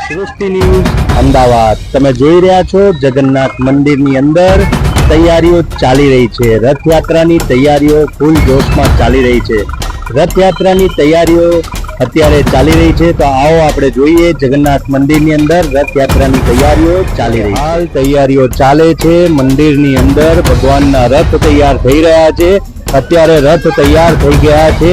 સૃષ્ટિ ન્યૂઝ અમદાવાદ તમે જોઈ રહ્યા છો જગન્નાથ મંદિરની અંદર તૈયારીઓ ચાલી રહી છે। રથયાત્રાની તૈયારીઓ ફૂલ જોશમાં ચાલી રહી છે। રથયાત્રાની તૈયારીઓ અત્યારે ચાલી રહી છે તો આવો આપણે જોઈએ જગન્નાથ મંદિરની અંદર રથયાત્રાની તૈયારીઓ ચાલી રહી છે। હાલ તૈયારીઓ ચાલે છે મંદિરની અંદર ભગવાનના રથ તૈયાર થઈ રહ્યા છે। અત્યારે રથ તૈયાર થઈ ગયા છે।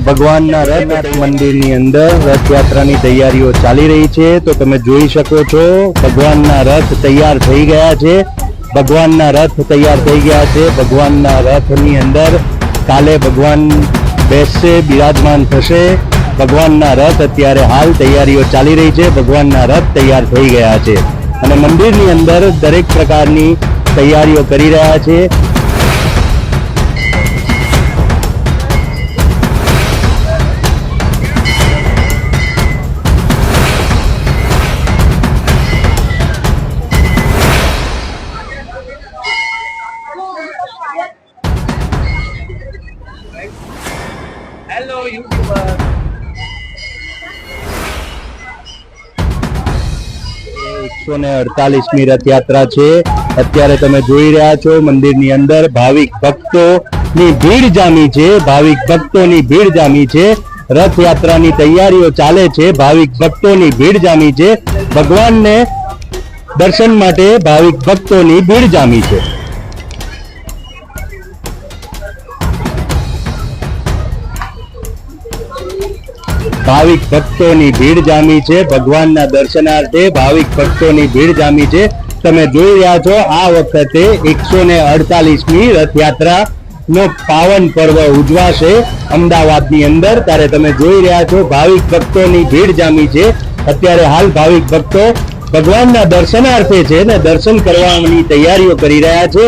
ભગવાનના રથ મંદિરની અંદર રથયાત્રાની તૈયારીઓ ચાલી રહી છે તો તમે જોઈ શકો છો ભગવાનના રથ તૈયાર થઈ ગયા છે। ભગવાનના રથ તૈયાર થઈ ગયા છે। ભગવાનના રથની અંદર કાલે ભગવાન બેસશે, બિરાજમાન થશે। ભગવાનના રથ અત્યારે હાલ તૈયારીઓ ચાલી રહી છે। ભગવાનના રથ તૈયાર થઈ ગયા છે અને મંદિરની અંદર દરેક પ્રકારની તૈયારીઓ કરી રહ્યા છે। હેલો યુટ્યુબર 148મી રથયાત્રા છે। અત્યારે તમે જોઈ રહ્યા છો મંદિરની અંદર ભાવિક ભક્તોની ભીડ જામી છે। ભાવિક ભક્તોની ભીડ જામી છે। રથયાત્રાની તૈયારીઓ ચાલે છે। ભાવિક ભક્તોની ભીડ જામી છે। ભગવાનને દર્શન માટે ભાવિક ભક્તોની ભીડ જામી છે। ભાવિક ભક્તોની ભીડ જામી છે। ભગવાનના દર્શનાર્થે ભાવિક ભક્તોની ભીડ જામી છે। તમે જોઈ રહ્યા છો આ વખતે 148મી રથયાત્રા નો પાવન પર્વ ઉજવાશે અમદાવાદની અંદર। ત્યારે તમે જોઈ રહ્યા છો ભાવિક ભક્તોની ભીડ જામી છે। અત્યારે હાલ ભાવિક ભક્તો ભગવાનના દર્શનાર્થે છે ને દર્શન કરવાની તૈયારીઓ કરી રહ્યા છે।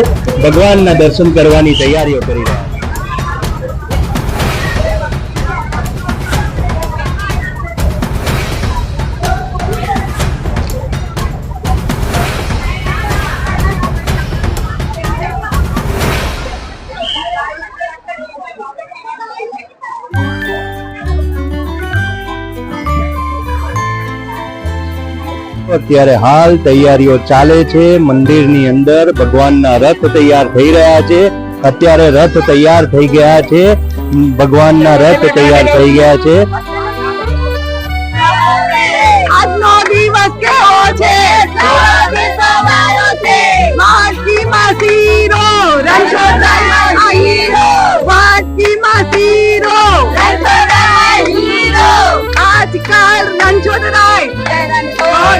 ભગવાનના દર્શન કરવાની તૈયારીઓ કરી રહ્યા છે। અત્યારે હાલ તૈયારીઓ ચાલે છે મંદિરની અંદર ભગવાનના રથ તૈયાર થઈ રહ્યા છે। અત્યારે રથ તૈયાર થઈ ગયા છે। ભગવાનના રથ તૈયાર થઈ ગયા છે। આજનો દિવસ કેવો છે વાટકી માસીરો રણછોડરાય હીરો વાટકી માસીરો આજકાલ રણછોડરાય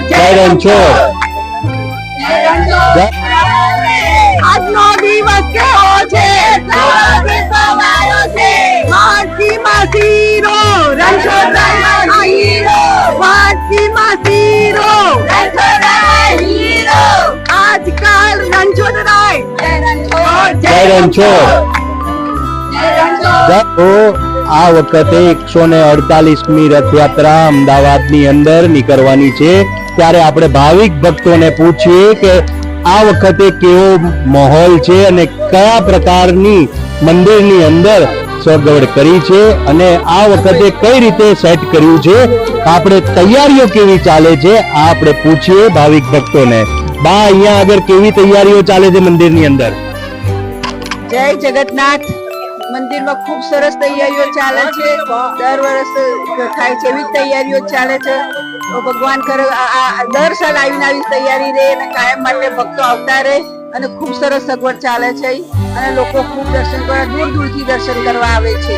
જય રણછોડ। આજનો દિવસ કેવો છે વાટકી માસીરો રણછોડરાય હીરો વાટકી માસીરો આજકાલ રણછોડરાય જય રણછોડ। તો આ વખતે 148મી રથયાત્રા અમદાવાદની અંદર નીકળવાની છે। ત્યારે આપણે ભાવિક ભક્તોને પૂછીએ કે આ વખતે કેવો માહોલ છે અને કયા પ્રકારની મંદિરની અંદર સગવડ કરી છે અને આ વખતે કઈ રીતે સેટ કર્યું છે, આપણે તૈયારીઓ કેવી ચાલે છે આ આપણે પૂછીએ ભાવિક ભક્તોને। બા અહીંયા આગળ કેવી તૈયારીઓ ચાલે છે મંદિરની અંદર? જય જગન્નાથ। મંદિરમાં ખૂબ સરસ તૈયારીઓ ચાલે છે। દર વર્ષ થાય છે એવી તૈયારીઓ ચાલે છે। ભગવાન કરે દર સાલ આવીને આવી તૈયારી રહે અને કાયમ માટે ભક્તો આવતા રહે અને ખૂબ સરસ સગવડ ચાલે છે અને લોકો ખૂબ દર્શન કરવા દૂર દૂરથી દર્શન કરવા આવે છે।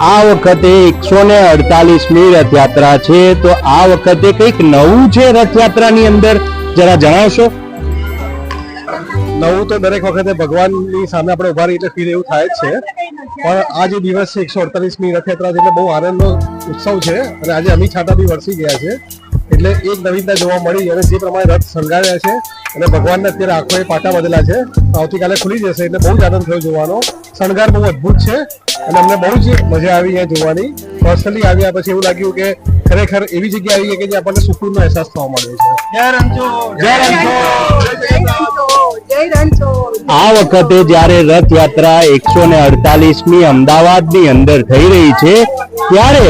આ વખતે 148મી રથયાત્રા છે તો આ વખતે કંઈક નવું છે રથયાત્રાની અંદર, જરા જણાવશો? નવું તો દરેક વખતે ભગવાનની સામે આપણે ઉભા રહીએ એટલે ફીલ એવું થાય જ છે, પણ આ જે દિવસ છે 148મી રથયાત્રા છે એટલે બહુ આનંદનો ઉત્સવ છે અને આજે અમી છાંટા બી વરસી ગયા છે એટલે એક નવીનતા જોવા મળી અને જે પ્રમાણે રથ શણગાર્યા છે અને ભગવાનને અત્યારે આંખોએ પાટા બદલા છે, આવતીકાલે ખુલી જશે એટલે બહુ જ આનંદ થયો જોવાનો। શણગાર બહુ અદભુત છે અને અમને બહુ જ મજા આવી અહીંયા જોવાની। પર્સનલી આવ્યા પછી એવું લાગ્યું કે ખરેખર એવી જગ્યા આવી કે જે આપણને સુકૂનનો અહેસાસ થવા મળ્યો છે. જય રણછોડ. જય રણછોડ. આ વખતે જ્યારે રથયાત્રા 148મી અમદાવાદની અંદર થઈ રહી છે ત્યારે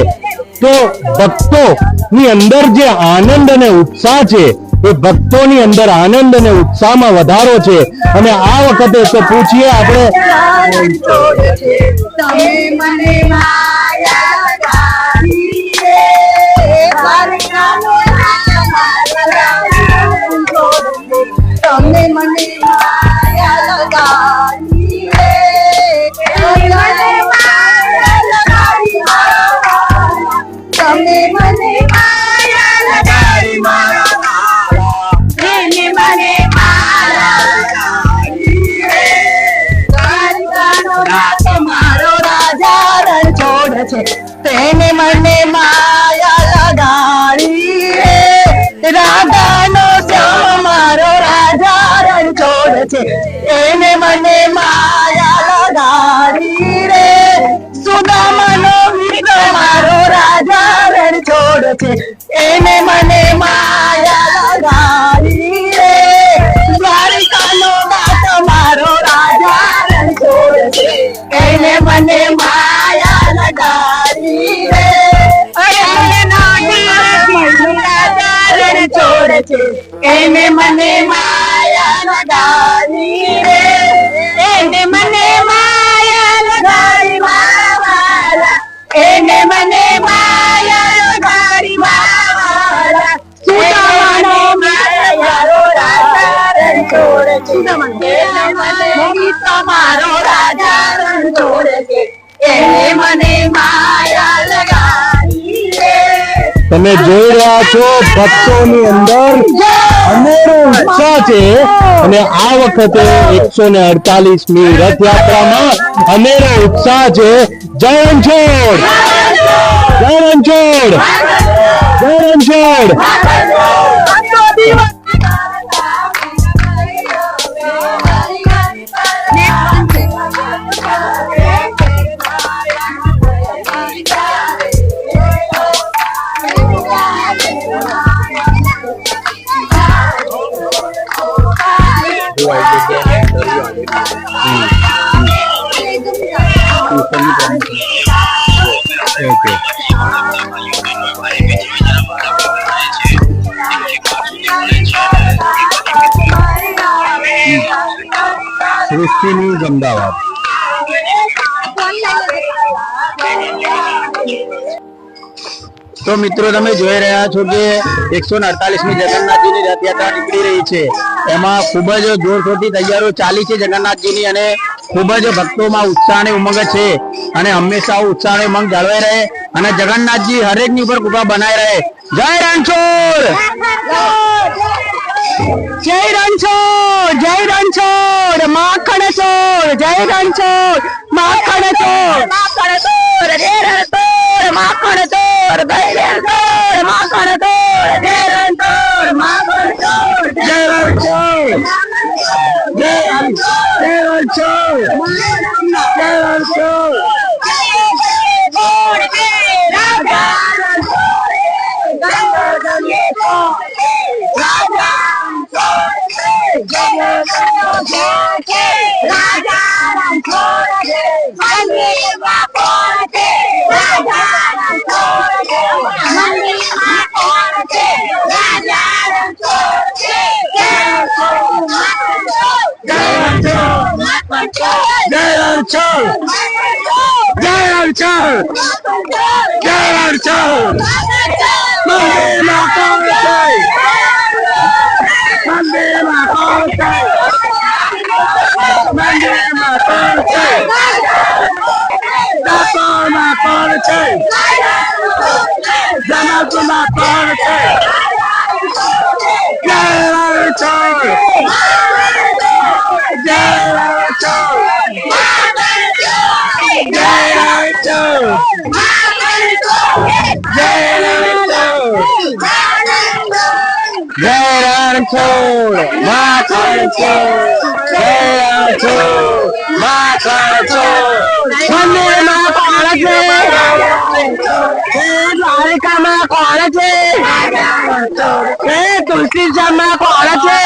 તો ભક્તોની અંદર જે આનંદ અને ઉત્સાહ છે એ ભક્તોની અંદર આનંદ અને ઉત્સાહમાં વધારો છે. અને આ વખતે તો પૂછીએ આપણે તમે મને માયા લગાડી રે, દ્વારકાનો તમે મને માયા લગાડી રે, તમે મને માયા લગાડી મને માયા લગાડી રે, દ્વારકાનો નાથ મારો રાજા રણછોડ છે, તેને મને માયા લગાડી રે, રાધાનો શ્યામ મારો રાજા રણછોડ છે, એને મને માયા લગાડી રે, સુદામાનો મિત્ર મારો રાજા રણછોડ છે, એને મને માયા લગાડી રે, દ્વારકાનો નાથ મારો રાજા રણછોડ છે, એને મને માયા લગાડી રે, રણછોડ છે, એને મને માયા લગાડી રે, એને મને માયા લગાડી મારા, એને મને માયા લગાડી મારા, સુદામાનો મારો રાજા રણછોડ છે, એને મને મારો રાજા રણછોડ છે, એને મને માયા લગાડી રે. તમે જોઈ રહ્યા છો ભક્તોની અંદર અનેરો ઉત્સાહ છે અને આ વખતે 148મી રથયાત્રામાં અનેરો ઉત્સાહ છે. જય રણછોડ. જય રણછોડ. જય રણછોડ. Okay. સૃષ્ટિ ન્યૂઝ અમદાવાદ. તો મિત્રો તમે જોઈ રહ્યા છો કે 148મી જગન્નાથજીની રથયાત્રા નીકળી રહી છે. એમાં ખૂબ જ જોરશોરથી તૈયારીઓ ચાલી છે જગન્નાથજીની અને ખૂબ જ ભક્તોમાં ઉત્સાહ અને ઉમંગ છે અને હંમેશા ઉત્સાહ અને ઉમંગ જાળવાઈ રહે અને જગન્નાથજી હરેકની ઉપર કૃપા બનાવી રહે. જય રણછોડ. જય રણછોડ. જય રણછોડ. માખણ ચોર. જય રણછોડ. માખણ ચોર. માખણ ચોર. જય રણછોડ. માખણ ચોર. જય રણછોડ. માખણ ચોર. જય રણછોડ. માખણ ચોર. જય રણછોડ. જય રણછોડ. જય રણછોડ. જય રણછોડ. તુલસી શ્યામમાં કોણ છે?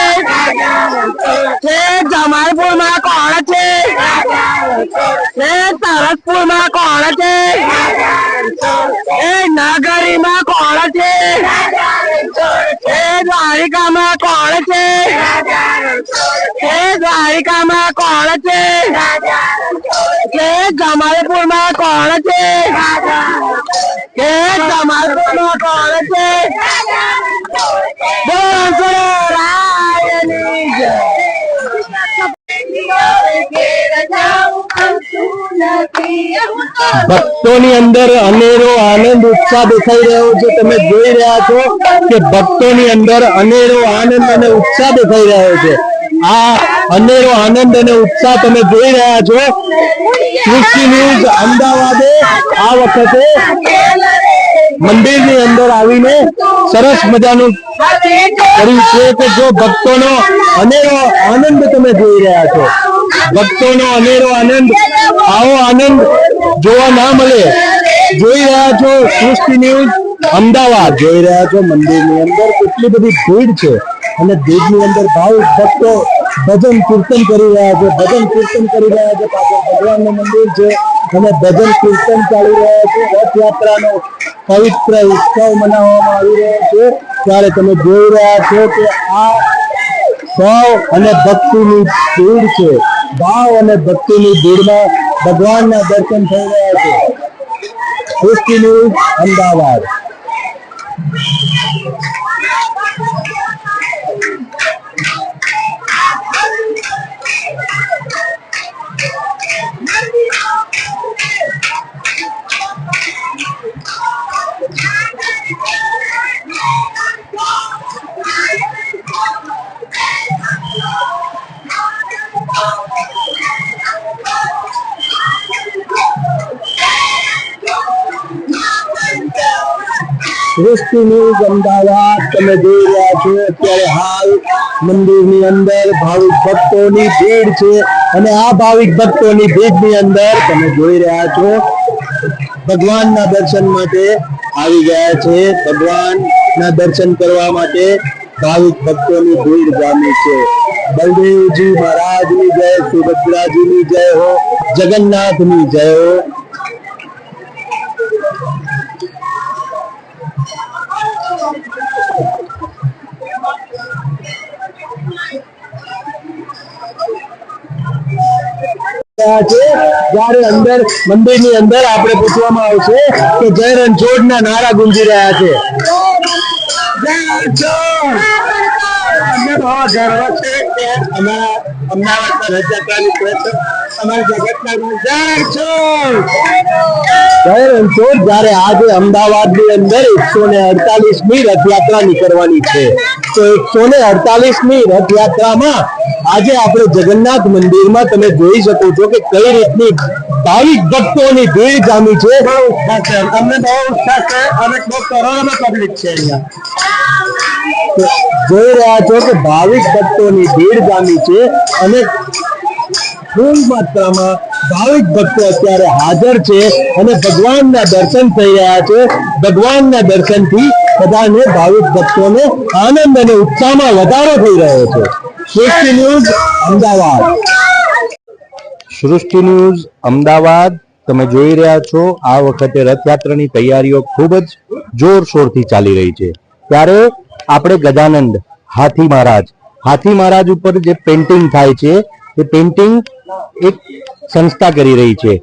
જમાલપુરમાં કોણ છે? સરસપુરમાં કોણ છે? નગરીમાં કોણ છે? દ્વારિકામાં કોણ છે? દ્વારિકામાં કોણ છે? જમાલપુરમાં કોણ છે? જમાલપુરમાં કોણ છે? રાયની જય. ભક્તોની અંદર અનેરો આનંદ ઉત્સાહ દેખાઈ રહ્યો છે. તમે જોઈ રહ્યા છો કે ભક્તોની અંદર અનેરો આનંદ અને ઉત્સાહ દેખાઈ રહ્યો છે. આ અનેરો આનંદ અને ઉત્સાહ તમે જોઈ રહ્યા છો. સૃષ્ટિ ન્યૂઝ અમદાવાદે આ વખતે મંદિરની અંદર આવીને સરસ મજાનું કર્યું છે કે જો ભક્તોનો અનેરો આનંદ તમે જોઈ રહ્યા છો. ભક્તોનો અનેરો આનંદ, આવો આનંદ જોવા ના મળે. જોઈ રહ્યા છો સૃષ્ટિ ન્યૂઝ અમદાવાદ, જોઈ રહ્યા છો મંદિરની અંદર કેટલી બધી ભીડ છે અને ભીડની અંદર ભાવિક ભક્તો ભજન કીર્તન કરી રહ્યા છે. ભજન કીર્તન કરી રહ્યા છે. પાછળ ભગવાનનું મંદિર છે અને ભજન કીર્તન ચાલી રહ્યા છે. રથયાત્રાનો પવિત્ર ઉત્સવ મનાવવામાં આવી રહ્યો છે. ત્યારે તમે જોઈ રહ્યા છો કે આ ભાવ અને ભક્તિની ભીડ છે. ભાવ અને ભક્તિની ભીડમાં ભગવાનના દર્શન થઈ રહ્યા છે. સૃષ્ટિ ન્યૂઝ અમદાવાદ. સૃષ્ટિ ન્યૂઝ અમદાવાદ તમે જોઈ રહ્યા છો. અત્યારે હાલ મંદિરની અંદર ભાવિક ભક્તોની ભીડ છે અને આ ભાવિક ભક્તોની ભીડની અંદર તમે જોઈ રહ્યા છો ભગવાનના દર્શન માટે આવી ગયા છે. ભગવાનના દર્શન કરવા માટે ભાવિક ભક્તોની ભીડ જામી છે. બલદેવજી મહારાજની જય, સુભદ્રાજીની જય હો, જગન્નાથની જય હો. જયારે અંદર મંદિરની અંદર આપણે પૂછવામાં આવશે કે જય રણછોડના નારા ગુંજી રહ્યા છે. જયારે આજે અમદાવાદની અંદર 148મી રથયાત્રા નીકળવાની છે. તો 148મી રથયાત્રામાં આજે આપણે જગન્નાથ મંદિરમાં તમે જોઈ શકો છો કે કઈ રીતની ભાવિક ભક્તોની ભીડ જામી છે. અમને બહુ ઉત્સાહ છે અને બહુ કરોડોમાં પબ્લિક છે અહીંયા. જોઈ રહ્યા છો કે ભાવિક ભક્તોની ભીડ જામી છે અને ફૂલ માત્રામાં ભાવિક ભક્તો અત્યારે હાજર છે અને ભગવાનના દર્શન થઈ રહ્યા છે. ભગવાનના દર્શનથી બધાને ભાવિક ભક્તોને આનંદ અને ઉત્સાહમાં વધારો થઈ રહ્યો છે. સૃષ્ટિ ન્યૂઝ અમદાવાદ. સૃષ્ટિ ન્યૂઝ અમદાવાદ તમે જોઈ રહ્યા છો. આ વખતે રથયાત્રાની તૈયારીઓ ખૂબ જ જોરશોરથી ચાલી રહી છે. ત્યારે આપણે ગજાનંદ હાથી મહારાજ ઉપર જે પેઇન્ટિંગ થાય છે એ પેઇન્ટિંગ એક સંસ્થા કરી રહી છે.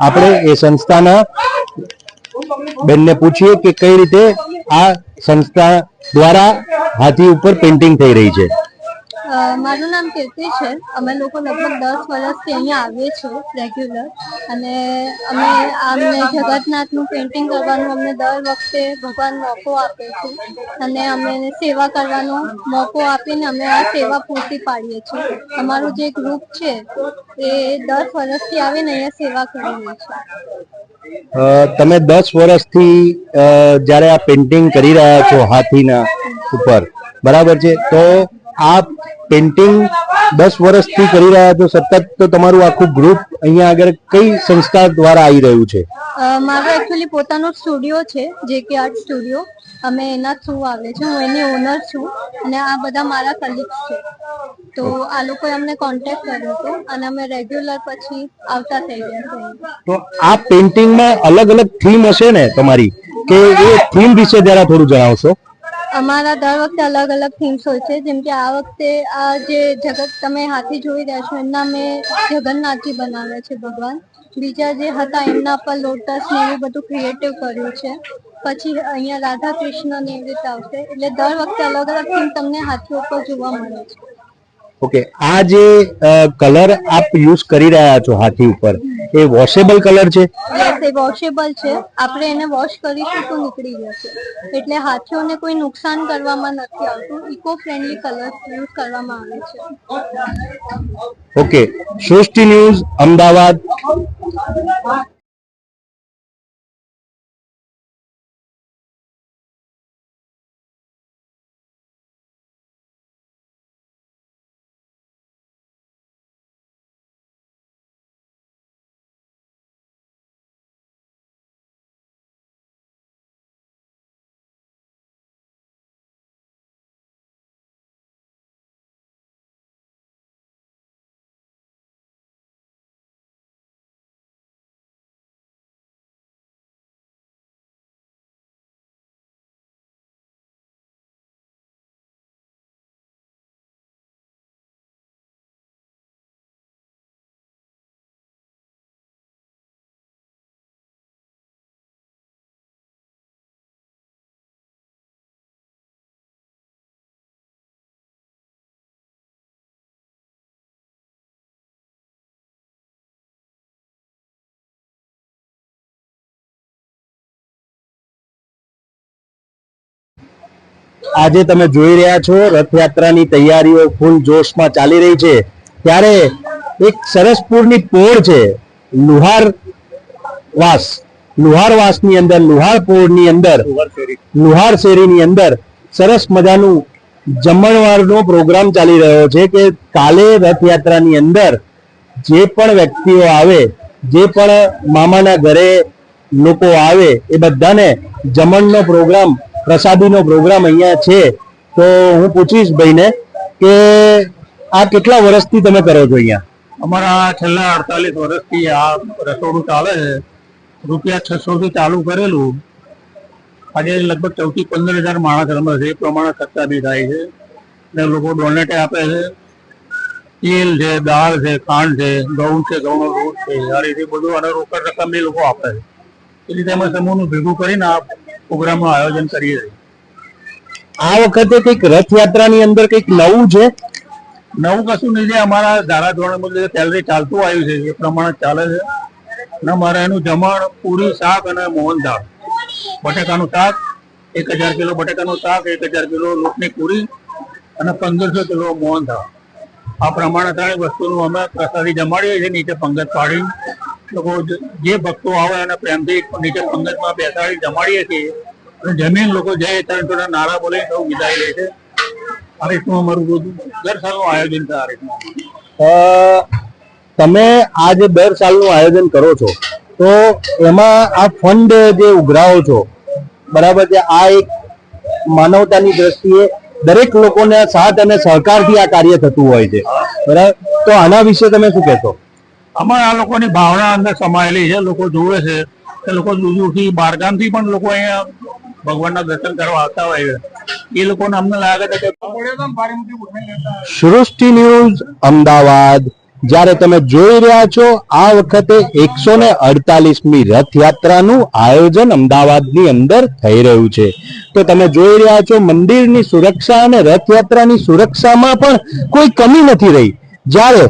આપણે એ સંસ્થાના બેનને પૂછીએ કે કઈ રીતે આ સંસ્થા દ્વારા હાથી ઉપર પેઇન્ટિંગ થઈ રહી છે. મારું નામ કીર્તિ છે. અમે લોકો લગભગ 10 વર્ષથી અહીંયા આવીએ છીએ રેગ્યુલર અને અમને જગન્નાથનું પેઇન્ટિંગ કરવાનું અમને દર વખતે ભગવાન મોકો આપે છે અને અમે સેવા કરવાનો મોકો આપીને અમે આ સેવા પૂરી પાડીએ છીએ. અમારું જે ગ્રુપ છે એ 10 વર્ષથી આવીને અહીંયા સેવા કરી રહી છે. તમે 10 વર્ષથી જ્યારે આ પેઇન્ટિંગ કરી રહ્યા છો હાથીના ઉપર, બરાબર છે, તો આ પેઇન્ટિંગ 10 વર્ષથી કરી રહ્યા છો સતત, તો તમારું આખું ગ્રુપ અહીંયા આગળ કઈ સંસ્થા દ્વારા આવી રહ્યું છે? મારો એકચ્યુઅલી પોતાનો સ્ટુડિયો છે, જેકે આર્ટ સ્ટુડિયો, અમે એના થ્રુ આવે છે. હું એની ઓનર છું અને આ બધા મારા કલીગ્સ છે. તો આ લોકોએ અમને કોન્ટેક્ટ કર્યો હતો અને અમે રેગ્યુલર પછી આવતા થઈ ગયા છે. તો આ પેઇન્ટિંગમાં અલગ અલગ થીમ હશે ને તમારી, કે એ થીમ વિશે જરા થોડું જણાવશો? અમારા દર વખતે અલગ અલગ થીમ્સ હોય છે. જેમ કે આ વખતે આ જે જગત તમે હાથી જોઈ રહ્યા છો એમના મેં જગન્નાથજી બનાવ્યા છે ભગવાન. બીજા જે હતા એમના પર લોટસ ને એવું બધું ક્રિએટિવ કર્યું છે. પછી અહીંયા રાધા કૃષ્ણ ને એવી રીતે આવશે. એટલે દર વખતે અલગ અલગ થીમ તમને હાથી ઉપર જોવા મળે છે. ઓકે, આ જે કલર આપ યુઝ કરી રહ્યા છો હાથી ઉપર, એ વોશેબલ કલર છે? યસ, એ વોશેબલ છે. આપણે એને વોશ કરીશું તો નીકળી જશે. એટલે હાથીઓને કોઈ નુકસાન કરવામાં નથી આવતું. ઇકો ફ્રેન્ડલી કલર યુઝ કરવામાં આવે છે. ઓકે, સૃષ્ટિ ન્યૂઝ અમદાવાદ. આજે તમે જોઈ રહ્યા છો રથયાત્રાની તૈયારીઓ ફૂલ જોશમાં ચાલી રહી છે. ત્યારે એક સરસપુરની પોળ છે, લુહારવાસની અંદર, લુહારપોળની અંદર, લુહાર શેરીની અંદર સરસ મજાનું જમણવારનો પ્રોગ્રામ ચાલી રહ્યો છે. કે કાલે રથયાત્રાની અંદર જે પણ વ્યક્તિઓ આવે, જે પણ મામાના ઘરે લોકો આવે, એ બધાને જમણનો પ્રોગ્રામ, પ્રસાદીનો પ્રોગ્રામ અહીંયા છે. તો હું પૂછીશ ભાઈને કે આ કેટલા વર્ષથી તમે કરો છો અહીંયા? અમારા છેલ્લા 48 વર્ષથી આ રસોડું ચાલે છે. ₹600 થી ચાલુ કરેલું. આજે લગભગ 14 થી 15,000 માણસ રમે છે. એ પ્રમાણે ખર્ચા બી થાય છે અને લોકો ડોનેટ આપે છે. તેલ છે, દાળ છે, ખાંડ છે, ઘઉં છે, ઘઉંનો લોટ છે, આ રીતે બધું અને રોકડ રકમ એ લોકો આપે છે. એ રીતે અમે સમૂહનું ભેગું કરીને આ પ્રોગ્રામનું આયોજન કરીએ છીએ. આ વખતે કંઈક રથયાત્રાની અંદર કંઈક નવું છે? નવું કશું નહીં છે. અમારા ધારાધોરણ મુજબ પહેલેથી ચાલતું આવ્યું છે એ પ્રમાણે ચાલે છે. અને અમારે એનું જમણ પૂરી, શાક અને મોહનથાળ. બટાકાનું શાક 1000 કિલો બટાકાનું શાક, 1000 કિલો લોટની પૂરી અને 1500 કિલો મોહનથાળ. આ પ્રમાણે 3 વસ્તુનું અમે પ્રસાદી જમાડીએ છીએ. નીચે પંગત પાડી લોકો જે ભક્તો આવે અને પ્રેમથી નીચે પંગતમાં બેસાડી જમાડીએ છીએ. અને જમીન લોકો જય થોડા નારા બોલે સૌ વિદાય લે છે. આ રીતનું અમારું બધું દર સાલનું આયોજન છે. આ રીતનું તમે આ જે દર સાલનું આયોજન કરો છો, તો એમાં આ ફંડ જે ઉઘરાવો છો, બરાબર છે, આ એક માનવતાની દ્રષ્ટિએ દરેક લોકોને સાથ અને સહકારથી આ કાર્ય થતું હોય છે, બરાબર? તો આના વિશે તમે શું કહેશો? અમારે આ લોકોની ભાવના અંદર સમાયેલી છે. લોકો જોવે છે કે લોકો દૂર દૂરથી બારગામથી પણ લોકો અહીંયા ભગવાનના દર્શન કરવા આવતા હોય છે. એ લોકોને અમને લાગે છે કે સૃષ્ટિ ન્યૂઝ અમદાવાદ. જ્યારે તમે જોઈ રહ્યા છો આ વખતે 148મી રથયાત્રાનું આયોજન અમદાવાદની અંદર થઈ રહ્યું છે. તો તમે જોઈ રહ્યા છો મંદિરની સુરક્ષા અને રથયાત્રાની સુરક્ષામાં પણ કોઈ કમી નથી રહી. જ્યારે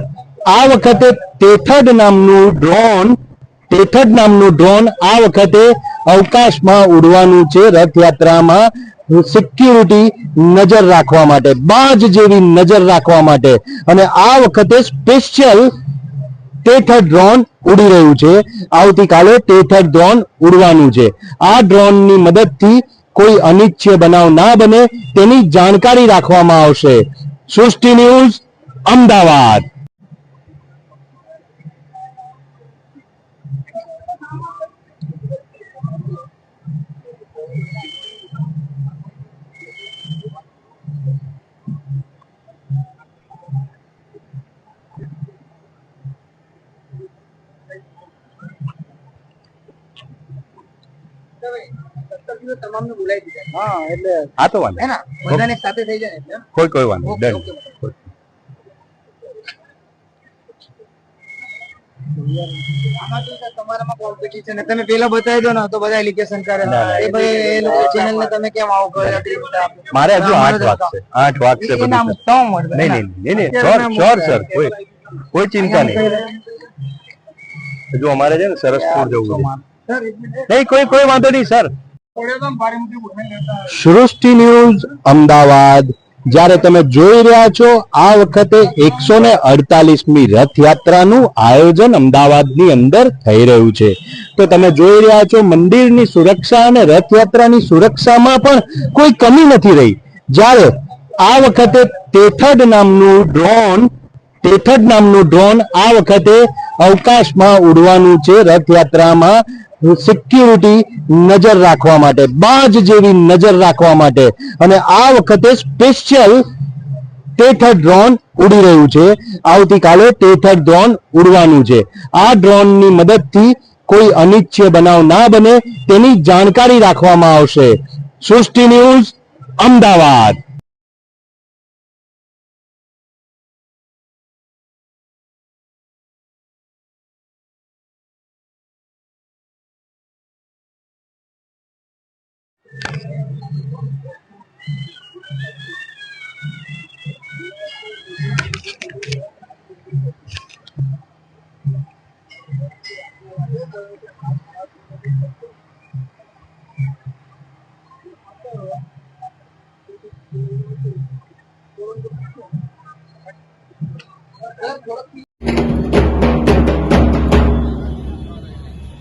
આ વખતે ટેથડ નામનું ડ્રોન આ વખતે અવકાશમાં ઉડવાનું છે. રથયાત્રામાં સિક્યુરિટી નજર રાખવા માટે, બાજ જેવી નજર રાખવા માટે, અને આ વખતે સ્પેશિયલ ટેથડ ડ્રોન ઉડી રહ્યું છે. આવતીકાલે ટેથડ ડ્રોન ઉડવાનું છે. આ ડ્રોનની મદદથી કોઈ અનિચ્છનીય બનાવ ના બને તેની જાણકારી રાખવામાં આવશે. સૃષ્ટિ ન્યૂઝ અમદાવાદ. તમામને બોલાવી દીધા હા એટલે હા તો વાંધો હે ને બધાને સાથે થઈ જાય એટલે કોઈ વાંધો ડન. આમાં તો સર તમારામાં કોમ્પિટિશન તમે પેલા બતાવી દો ને તો બધા એલિગેશન કરે એ ભાઈ એ લોકો ચેનલ ને તમે કેમ આવો કર્યો મારે હજુ 8 વાગ છે 8 વાગ છે બધું. નહીં શ્યોર સર કોઈ ચિંતા નહીં. હજુ અમારે છે ને સરસપુર જવું છે. નહીં કોઈ વાંધો નહીં સર. સૃષ્ટિ ન્યૂઝ અમદાવાદ જ્યારે તમે જોઈ રહ્યા છો આ વખતે 148મી રથયાત્રાનું આયોજન અમદાવાદની અંદર થઈ રહ્યું છે. તો તમે જોઈ રહ્યા છો મંદિરની સુરક્ષા અને રથયાત્રાની સુરક્ષામાં પણ કોઈ કમી નથી રહી. જ્યારે આ વખતે ટેથડ નામનું ડ્રોન આ વખતે અવકાશમાં ઉડવાનું છે રથયાત્રામાં સિક્યુરિટી નજર રાખવા માટે, બાજ જેવી નજર રાખવા માટે. અને આ વખતે સ્પેશિયલ ટેથડ ડ્રોન ઉડી રહ્યું છે. આવતીકાલે ટેથડ ડ્રોન ઉડવાનું છે. આ ડ્રોનની મદદથી કોઈ અનિચ્છનીય બનાવ ના બને તેની જાણકારી રાખવામાં આવશે. સૃષ્ટિ ન્યૂઝ અમદાવાદ.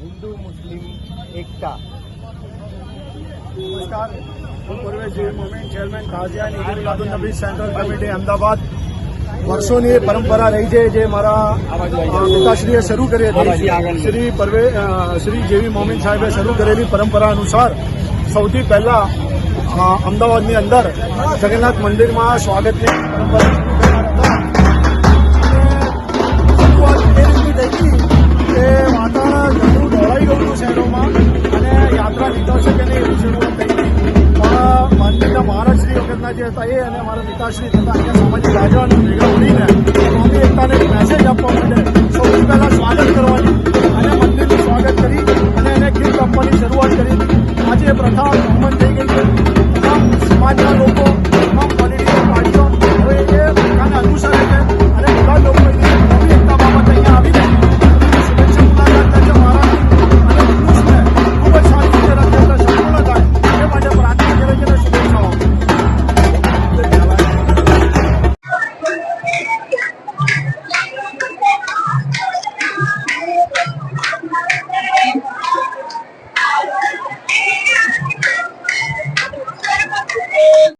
હિન્દુ મુસ્લિમ એકતા. નમસ્કાર, હું Parvez Momen chairman Kaziyan Eid Miladunnabi central committee Ahmedabad. વર્ષોની પરંપરા રહી છે જે મારા પિતાશ્રીએ શરૂ કરી હતી. શ્રી જેવી મોમીન સાહેબે શરૂ કરેલી પરંપરા અનુસાર સૌથી પહેલા અમદાવાદની અંદર જગન્નાથ મંદિરમાં સ્વાગતની પરંપરા કે વાતાવરણ ઘણું દોડાઈ ગયું હતું શહેરોમાં અને યાત્રા નીકળશે કે નહીં એવી શરૂઆત થઈ હતી. પણ મંદિરના મહારાજશ્રી વખતના જે હતા એ અને મારા પિતાશ્રી તથા અહીંયા સામાજિક આગેવાનો ભેગા મળીને કોમી એકતાને એક મેસેજ આપવા માટે સૌથી પહેલાં સ્વાગત કરવાની અને મંદિરનું સ્વાગત કરી અને એને ગિફ્ટ આપવાની શરૂઆત કરી. આજે પ્રથા કોમન થઈ ગઈ છે. તમામ સમાજના લોકો